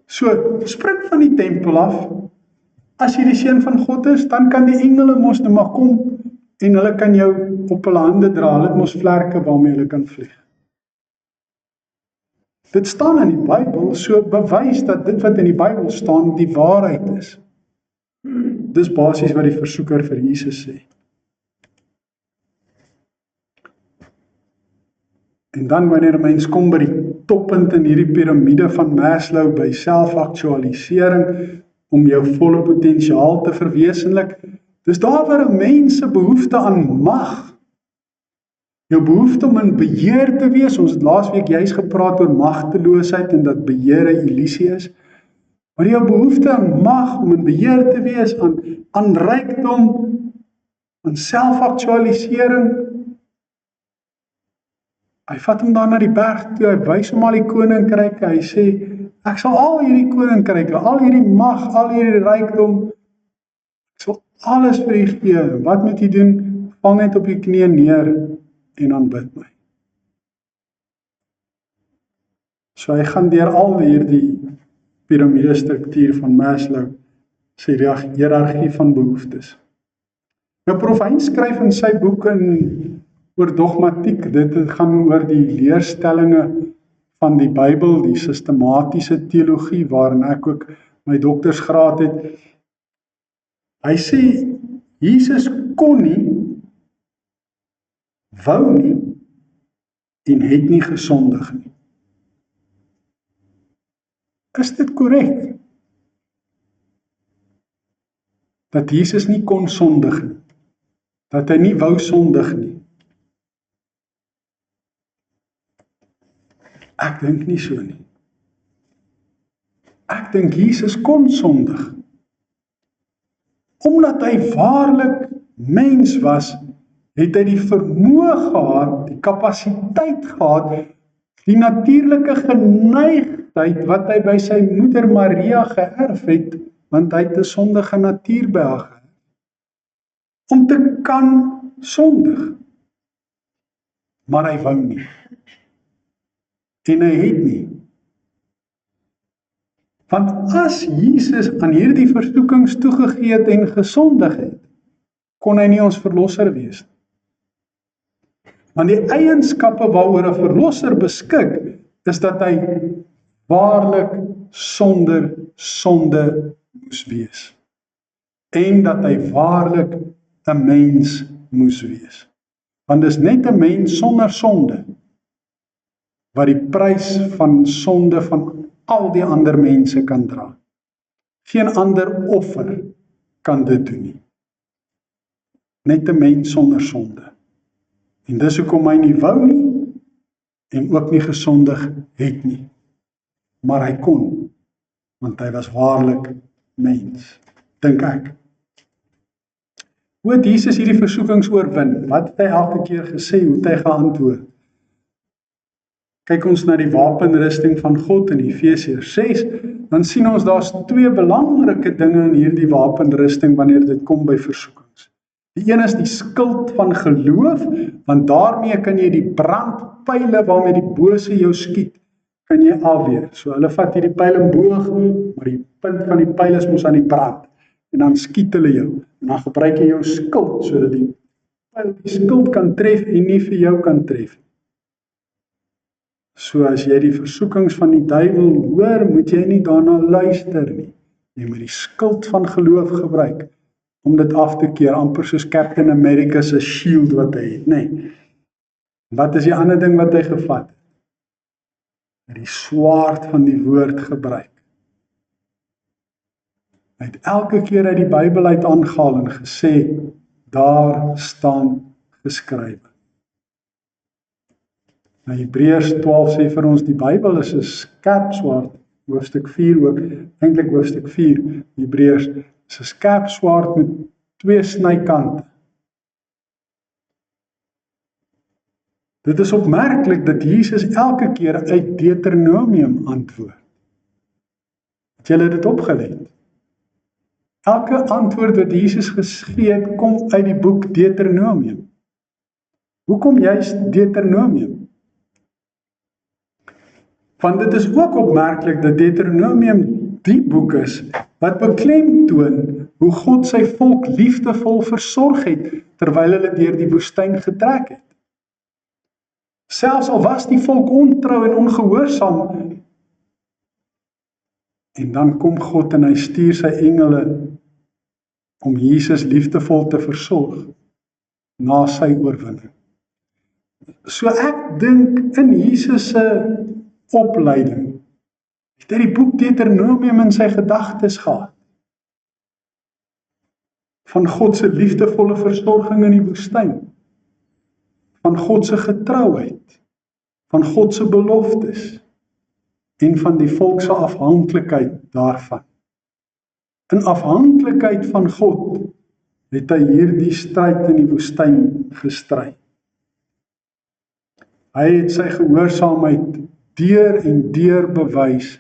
So, spring van die tempel af. As jy die seun van God is, dan kan die engele mos nou maar kom en hulle kan jou op hulle hande dra. Hulle het mos vlerke waarmee hulle kan vlieg. Dit staan in die Bybel, so bewys dat dit wat in die Bybel staan die waarheid is. Dis basies wat die versoeker vir Jesus sê. En dan wanneer 'n mens kom by die toppunt in hierdie piramide van Maslow by selfaktualisering, om jou volle potensiaal te verwesenlik, dis daar waar 'n mens se behoefte aan mag, jou behoefte om in beheer te wees, ons het laasweek juis gepraat oor magteloosheid en dat beheer 'n illusie is, Maar jou behoefte aan mag, om in beheer te wees, aan rykdom, aan selfaktualisering. Hy vat hom dan na die berg toe, hy wys hom al die koninkryke, hy sê, ek sal al hierdie koninkryke, al hierdie mag, al hierdie rykdom, ek sal alles vir u gee. Wat moet u doen? Val net op u knieë neer en aanbid my. So hy gaan deur al hierdie piramidestruktuur van Maslow, sy hiërargie van behoeftes. Nou Prof Hein skryf in sy boek oor dogmatiek, dit gaan oor die leerstellinge van die Bybel, die sistematiese teologie, waarin ek ook my doktorsgraad het. Hy sê, Jesus kon nie, wou nie, en het nie gesondig nie. Is dit korrek? Dat Jesus nie kon sondig nie, dat hy nie wou sondig nie? Ek dink nie so nie. Ek dink Jesus kon sondig. Omdat hy waarlik mens was, het hy die vermoë gehad, die kapasiteit gehad, die natuurlike geneigtheid wat hy by sy moeder Maria geërf het, want hy het 'n sondige natuur by haar gehad, om te kan sondig. Maar hy wou nie. En hy het nie. Want as Jesus aan hierdie versoekings toegegee het en gesondig het, kon hy nie ons verlosser wees nie. Want die eienskappe waaroor 'n verlosser beskik, is dat hy waarlik sonder sonde moes wees. En dat hy waarlik 'n mens moes wees. Want dis net 'n mens sonder sonde wat die prys van sonde van al die ander mense kan dra. Geen ander offer kan dit doen nie. Net 'n mens sonder sonde. En dis hoekom hy nie wou nie, en ook nie gesondig het nie. Maar hy kon, want hy was waarlik mens, dink ek. Hoe het Jesus hierdie versoekings oorwin? Wat het hy elke keer gesê? Hoe het hy geantwoord? Kyk ons na die wapenrusting van God in Efesiërs 6, dan sien ons daar's twee belangrike dinge in hierdie wapenrusting wanneer dit kom by versoekings. Die een is die skild van geloof, want daarmee kan jy die brandpyle waarmee die bose jou skiet, kan jy afweer. So hulle vat hierdie pyl en boog, maar die punt van die pyl is mos aan die brand, en dan skiet hulle jou, en dan gebruik jy jou skild, sodat die pyl die skild kan tref en nie vir jou kan tref. So as jy die versoekings van die duiwel hoor, moet jy nie daarna luister nie. Jy moet die skild van geloof gebruik, om dit af te keer, amper soos Captain America se shield wat hy het, nee. Wat is die ander ding wat hy gevat het? Die swaard van die woord gebruik. Hy het elke keer uit die Bybel uit aangehaal en gesê, daar staan geskrywe. Nou Hebreërs 12 sê vir ons, die Bybel is 'n skerp swaard, hoofstuk 4 ook, eintlik hoofstuk 4, Hebreërs, is 'n skerp swaard met twee snykante. Dit is opmerklik dat Jesus elke keer uit Deuteronomium antwoord. Het julle dit opgelet? Elke antwoord wat Jesus gegee het, kom uit die boek Deuteronomium. Hoekom juist Deuteronomium? Want dit is ook opmerklik dat Deuteronomium die boek is wat beklemtoon hoe God sy volk liefdevol versorg het terwyl hulle deur die woestyn getrek het. Selfs al was die volk ontrou en ongehoorsaam, en dan kom God en hy stuur sy engele om Jesus liefdevol te versorg na sy oorwinning. So ek dink in Jesus se opleiding het hy die boek Deuteronomium in sy gedagtes gehad. Van God se liefdevolle versorging in die woestyn. Van God se getrouheid. Van God se beloftes. En van die volk se afhanklikheid daarvan. In afhanklikheid van God het hy hierdie stryd in die woestyn gestry. Hy het sy gehoorsaamheid deur en deur bewys,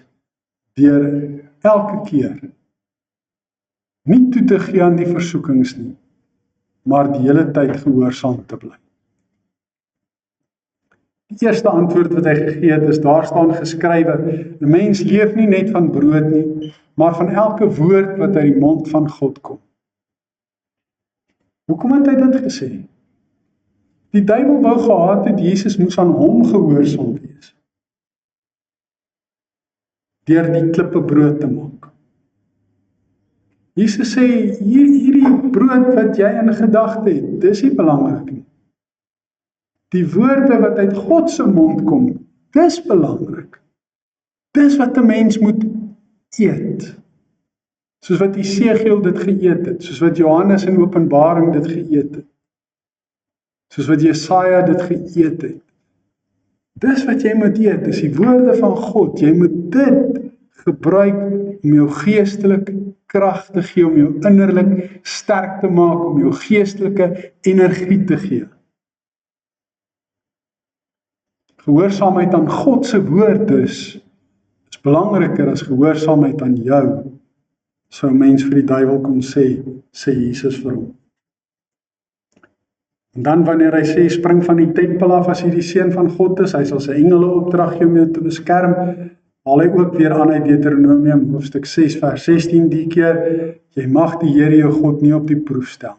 deur elke keer nie toe te gee aan die versoekings nie, maar die hele tyd gehoorsaam te bly. Die eerste antwoord wat hy gegee het is, daar staan geskrywe, 'n mens leef nie net van brood nie, maar van elke woord wat uit die mond van God kom. Hoekom het hy dit gesê? Die duiwel wou gehad het Jesus moes aan hom gehoorsaam wees, deur die klippe brood te maak. Jesus sê, hierdie brood wat jy in gedagte het, dis nie belangrik nie. Die woorde wat uit God se mond kom, dis belangrik. Dis wat 'n mens moet eet. Soos wat Esegiel dit geëet het, soos wat Johannes in Openbaring dit geëet het, soos wat Jesaja dit geëet het. Dis wat jy moet eet, dis die woorde van God. Jy moet dit gebruik om jou geestelik krag te gee, om jou innerlik sterk te maak, om jou geestelike energie te gee. Gehoorsaamheid aan God se woord is belangriker as gehoorsaamheid aan jou, sou 'n mens vir die duiwel kon sê Jesus vir hom. En dan wanneer hy sê, spring van die tempel af as jy die seun van God is, hy sal sy engele opdrag gee om jou te beskerm, haal hy ook weer aan uit Deuteronomium hoofstuk 6 vers 16 die keer, jy mag die Here jou God nie op die proef stel.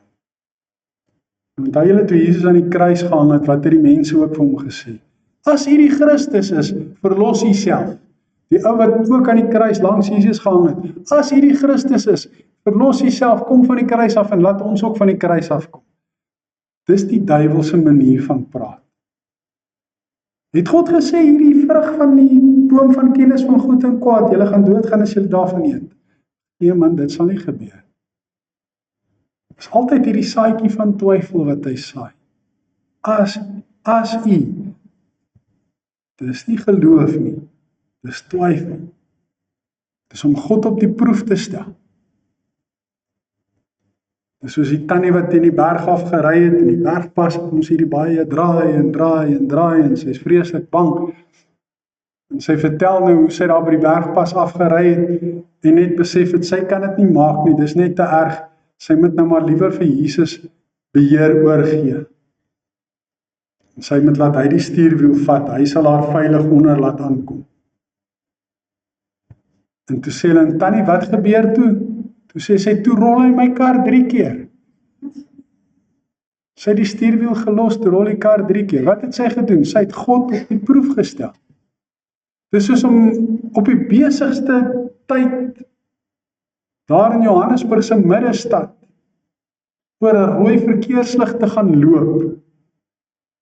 En onthou julle toe Jesus aan die kruis gehang het, wat het die mense ook vir hom gesê? As hy die Christus is, verlos jouself. Die ou wat ook aan die kruis langs Jesus gehang het, as hy die Christus is, verlos jouself, kom van die kruis af en laat ons ook van die kruis afkom. Dis die duiwel se manier van praat. Het God gesê, hierdie vrug van die boom van kennis van goed en kwaad, julle gaan doodgaan as julle daarvan eet? Nee man, dit sal nie gebeur. Dit is altyd hierdie saadjie van twyfel wat hy saai. As u, dis nie geloof nie, dis twyfel. Dis om God op die proef te stel. Dis soos die tannie wat in die berg afgery het, en die bergpas, ons hierdie baie draai en sy is vreeslik bang. En sy vertel nou hoe sy daar by die bergpas afgery het, en net besef het, sy kan dit nie maak nie, dis net te erg, sy moet nou maar liewer vir Jesus beheer oorgee. En sy moet laat hy die stuurwiel vat, hy sal haar veilig onder laat aankom. En toe sê hulle, tannie, wat gebeur toe? Toe sê sy, toe rol hy my kar 3 keer. Sy het die stuurwiel gelos, toe rol die kar 3 keer. Wat het sy gedoen? Sy het God op die proef gestel. Dis soos om op die besigste tyd, daar in Johannesburg se middestad, oor 'n rooi verkeerslig te gaan loop,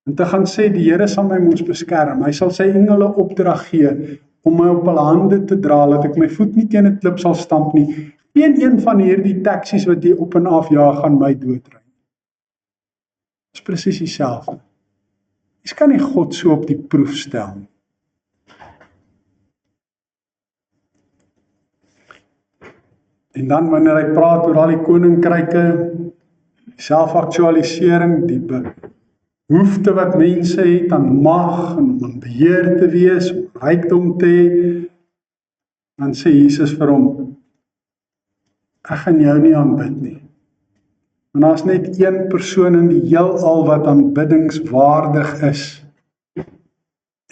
en te gaan sê, die Here sal my mos beskerm, hy sal sy engele opdrag gee, om my op hulle hande te dra, dat ek my voet nie teen 'n klip sal stamp nie. Geen een van hierdie taksies wat hier op en af jaag gaan my doodry. Dis presies dieselfde. Jy kan nie God so op die proef stel nie. En dan wanneer hy praat oor al die koninkryke, selfaktualisering, die behoefte wat mense het aan mag en om beheer te wees, om rykdom te hê, dan sê Jesus vir hom, ek gaan jou nie aanbid nie. Want daar's net een persoon in die heelal wat aanbiddingswaardig is.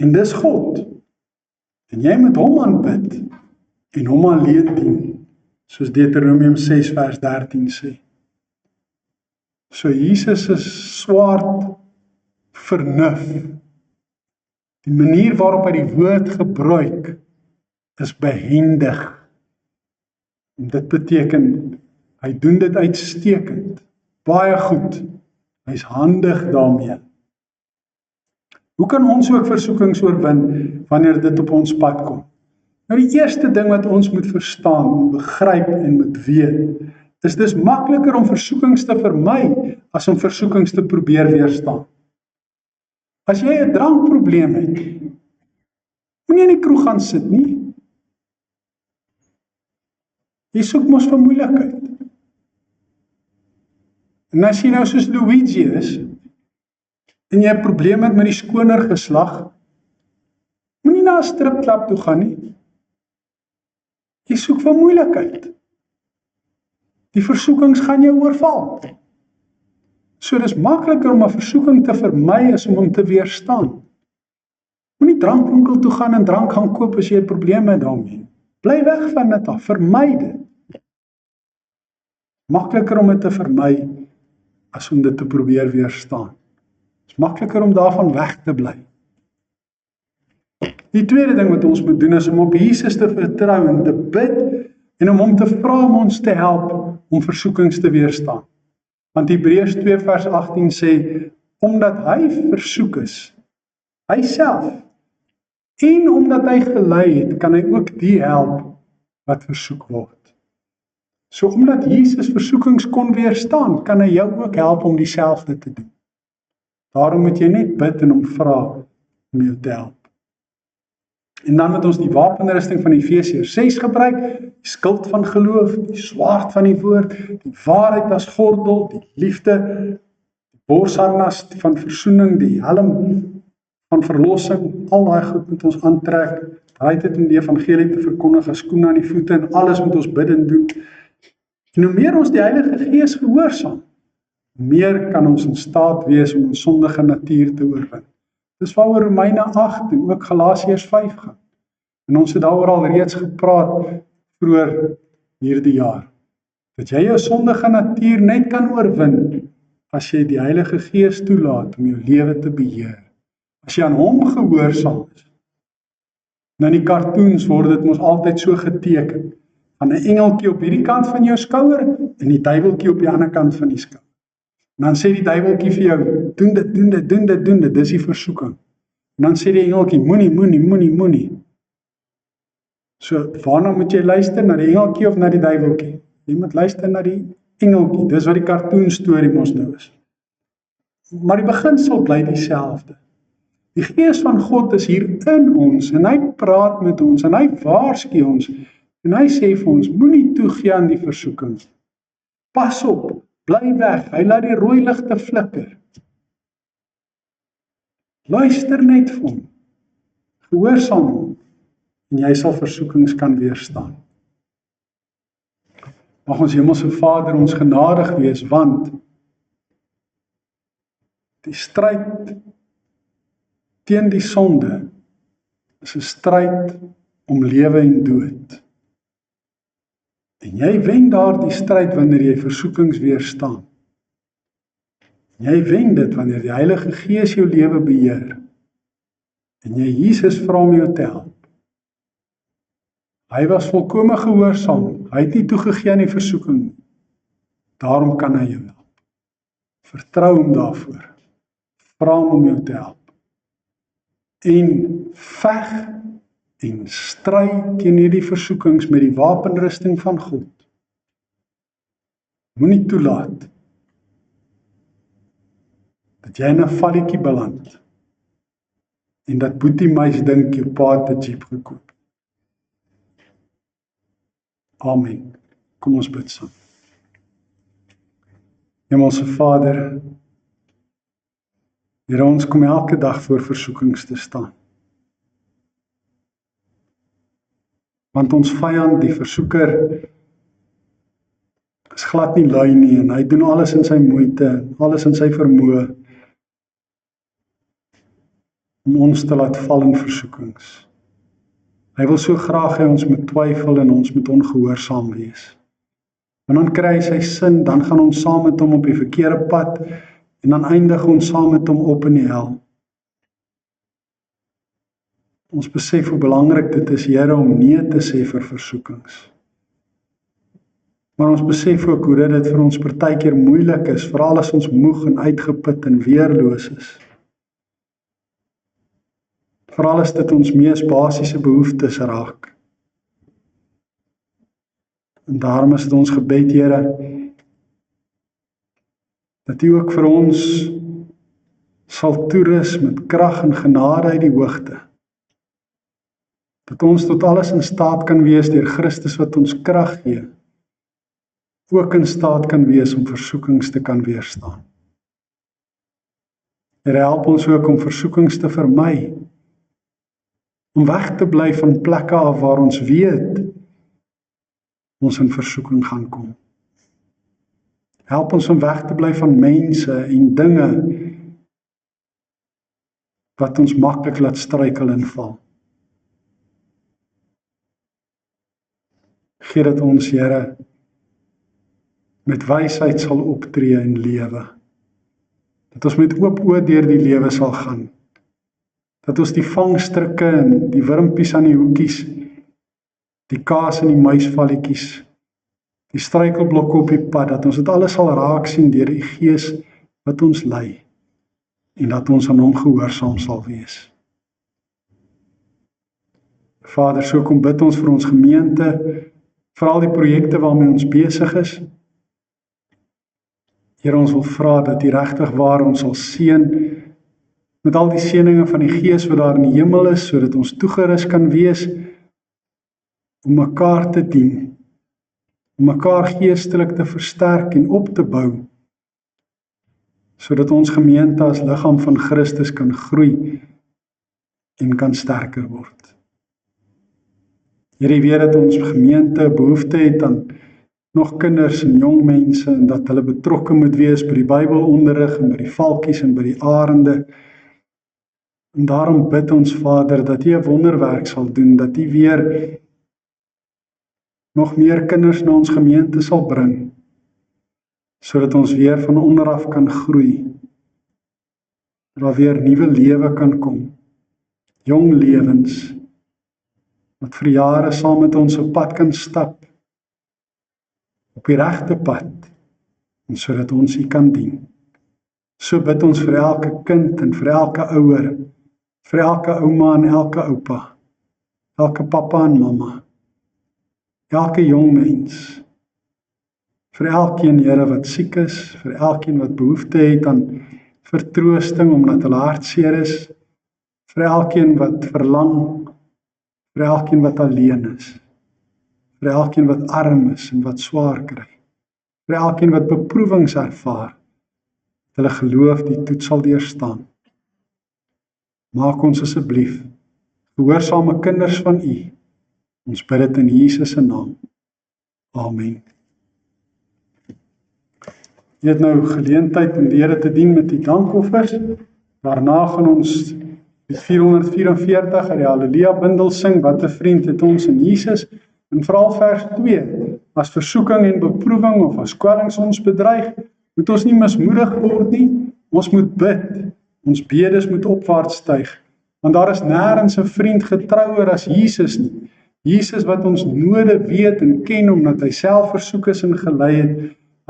En dis God. En jy moet hom aanbid en hom alleen dien, soos Deuteronomium 6 vers 13 sê. So Jesus is swart vernuf. Die manier waarop hy die woord gebruik is behendig. En dit beteken, hy doen dit uitstekend, baie goed, hy's handig daarmee. Hoe kan ons ook versoekings oorwin, wanneer dit op ons pad kom? Nou die eerste ding wat ons moet verstaan, begryp en moet weet, is dis makliker om versoekings te vermy, as om versoekings te probeer weerstaan. As jy 'n drankprobleem het, moenie in die kroeg gaan sit nie. Jy soek mos vir moeilikheid. En as jy nou soos Luigi is, en jy 'n probleem het met die skoner geslag, moenie na 'n stripklub toe gaan nie. Jy soek vir moeilikheid. Die versoekings gaan jou oorval. So dis makliker om 'n versoeking te vermy as om hom te weerstaan. Moenie drankwinkel toe gaan en drank gaan koop as jy 'n probleem het daarmee. Bly weg van dit af, vermy dit. Makliker om dit te vermy as om dit te probeer weerstaan. Dit is makliker om daarvan weg te bly. Die tweede ding wat ons moet doen is om op Jesus te vertrou en te bid en om hom te vra om ons te help om versoekings te weerstaan. Want Hebreërs 2 vers 18 sê, omdat hy versoek is, hy self, en omdat hy gelei het, kan hy ook die help wat versoek word. So omdat Jesus versoekings kon weerstaan, kan hy jou ook help om dieselfde te doen. Daarom moet jy net bid en hom vra om jou te help. En dan moet ons die wapenrusting van Efesiërs 6 gebruik, die skild van geloof, die swaard van die woord, die waarheid as gordel, die liefde, die borsharnas van versoening, die helm van verlossing, al daai goed moet ons aantrek, bereidheid om die evangelie te verkondig, as skoene aan die voete en alles moet ons bid en doen. En hoe meer ons die Heilige Gees gehoorsaam, meer kan ons in staat wees om ons sondige natuur te oorwin. Dis waaroor Romeine 8 en ook Galasiërs 5 gaan. En ons het daaroor al reeds gepraat vroeër hierdie jaar. Dat jy jou sondige natuur net kan oorwin as jy die Heilige Gees toelaat om jou lewe te beheer. As jy aan hom gehoorsaam is. Nou in die cartoons word dit mos altyd so geteken. Van 'n engeltjie op hierdie kant van jou skouer en die duiweltjie op die ander kant van die skouer. En dan sê die duiweltjie vir jou, doen dit, dis die versoeking. En dan sê die engeltjie, moenie. So, waarna moet jy luister? Na die engeltjie of na die duiweltjie? Jy moet luister na die engeltjie, dis wat die cartoon storie mos nou is. Maar die beginsel bly dieselfde. Die Gees van God is hier in ons, en hy praat met ons, en hy waarsku ons, en hy sê vir ons, moenie toegee aan die versoeking. Pas op. Bly weg, hy laat die rooi ligte flikker. Luister net vir hom. Gehoorsaam hom. En jy sal versoekings kan weerstaan. Mag ons Hemelse Vader ons genadig wees, want die stryd teen die sonde is 'n stryd om lewe en dood. En jy wen daardie stryd wanneer jy versoekings weerstaan. Jy wen dit wanneer die Heilige Gees jou lewe beheer. En jy Jesus vra om jou te help. Hy was volkome gehoorsaam. Hy het nie toegegee aan die versoeking. Daarom kan hy jou help. Vertrou hom daarvoor. Vra hom om jou te help. En veg en stry teen hierdie versoekings met die wapenrusting van God. Moenie toelaat dat jy in 'n valletjie beland en dat Boetie Meis dink jou pa het 'n Jeep gekoop. Amen. Kom ons bid saam. Hemelse Vader, Here, ons kom elke dag voor versoekings te staan. Want ons vyand, die versoeker, is glad nie lui nie en hy doen alles in sy moeite, alles in sy vermoë om ons te laat val in versoekings. Hy wil so graag hê ons moet twyfel en ons moet ongehoorsaam wees. En dan kry hy sy sin, dan gaan ons saam met hom op die verkeerde pad en dan eindig ons saam met hom op in die hel. Ons besef hoe belangrik dit is, Here, om nee te sê vir versoekings. Maar ons besef ook hoe dit vir ons partykeer moeilik is, veral as ons moeg en uitgeput en weerloos is. Veral as dit ons mees basiese behoeftes raak. En daarom is dit ons gebed, Here, dat U ook vir ons sal toerus met krag en genade uit die hoogte. Dat ons tot alles in staat kan wees deur Christus wat ons krag gee, ook in staat kan wees om versoekings te kan weerstaan. Here, help ons ook om versoekings te vermy, om weg te bly van plekke af waar ons weet ons in versoeking gaan kom. Help ons om weg te bly van mense en dinge wat ons maklik laat struikel en val. Gee dat ons, Here, met wysheid sal optree en lewe. Dat ons met oop oë deur die lewe sal gaan. Dat ons die vangstrikke en die wurmpies aan die hoekies, die kaas en die muisvalletjies, die struikelblokke op die pad, dat ons dit alles sal raak sien deur die Gees wat ons lei en dat ons aan hom gehoorsaam sal wees. Vader, so kom bid ons vir ons gemeente, vir al die projekte waarmee ons besig is. Here, ons wil vra dat U regtig waar ons sal seën met al die seëninge van die Gees wat daar in die hemel is, sodat ons toegerus kan wees om mekaar te dien, om mekaar geestelik te versterk en op te bou, sodat ons gemeente as liggaam van Christus kan groei en kan sterker word. Here, U weet dat ons gemeente behoefte het aan nog kinders en jong mense en dat hulle betrokke moet wees by die Bybelonderrig en by die valkies en by die arende. En daarom bid ons, Vader, dat U 'n wonderwerk sal doen, dat U weer nog meer kinders na ons gemeente sal bring, sodat ons weer van onder af kan groei, waar weer nuwe lewe kan kom, jong lewens, wat vir jare saam met ons op pad kan stap, op die regte pad, en sodat ons U kan dien. So bid ons vir elke kind en vir elke ouer, vir elke ouma en elke oupa, elke pappa en mamma, elke jong mens, vir elkeen, Here, wat siek is, vir elkeen wat behoefte het aan vertroosting omdat hulle hartseer is, vir elkeen wat verlang, vir elkeen wat alleen is, vir elkeen wat arm is en wat swaar kry, vir elkeen wat beproewings ervaar, dat hulle geloof die toets sal deurstaan. Maak ons asseblief gehoorsame kinders van U. Ons bid dit in Jesus se naam. Amen. Jy het nou geleentheid om die Here te dien met die dankoffers. Daarna gaan ons die 444 uit die Halleluja bundel sing, wat 'n vriend het ons in Jesus. En veral vers 2, as versoeking en beproewing of as kwellings ons bedreig, moet ons nie mismoedig word nie, ons moet bid, ons bedes moet opwaarts styg, want daar is nêrens 'n vriend getrouer as Jesus nie. Jesus wat ons node weet en ken, omdat hy self versoek is en gelei het,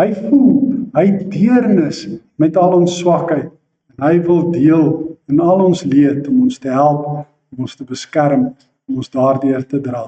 hy voel, hy het deernis met al ons swakheid, en hy wil deel in al ons leed, om ons te help, om ons te beskerm, om ons daardeur te dra.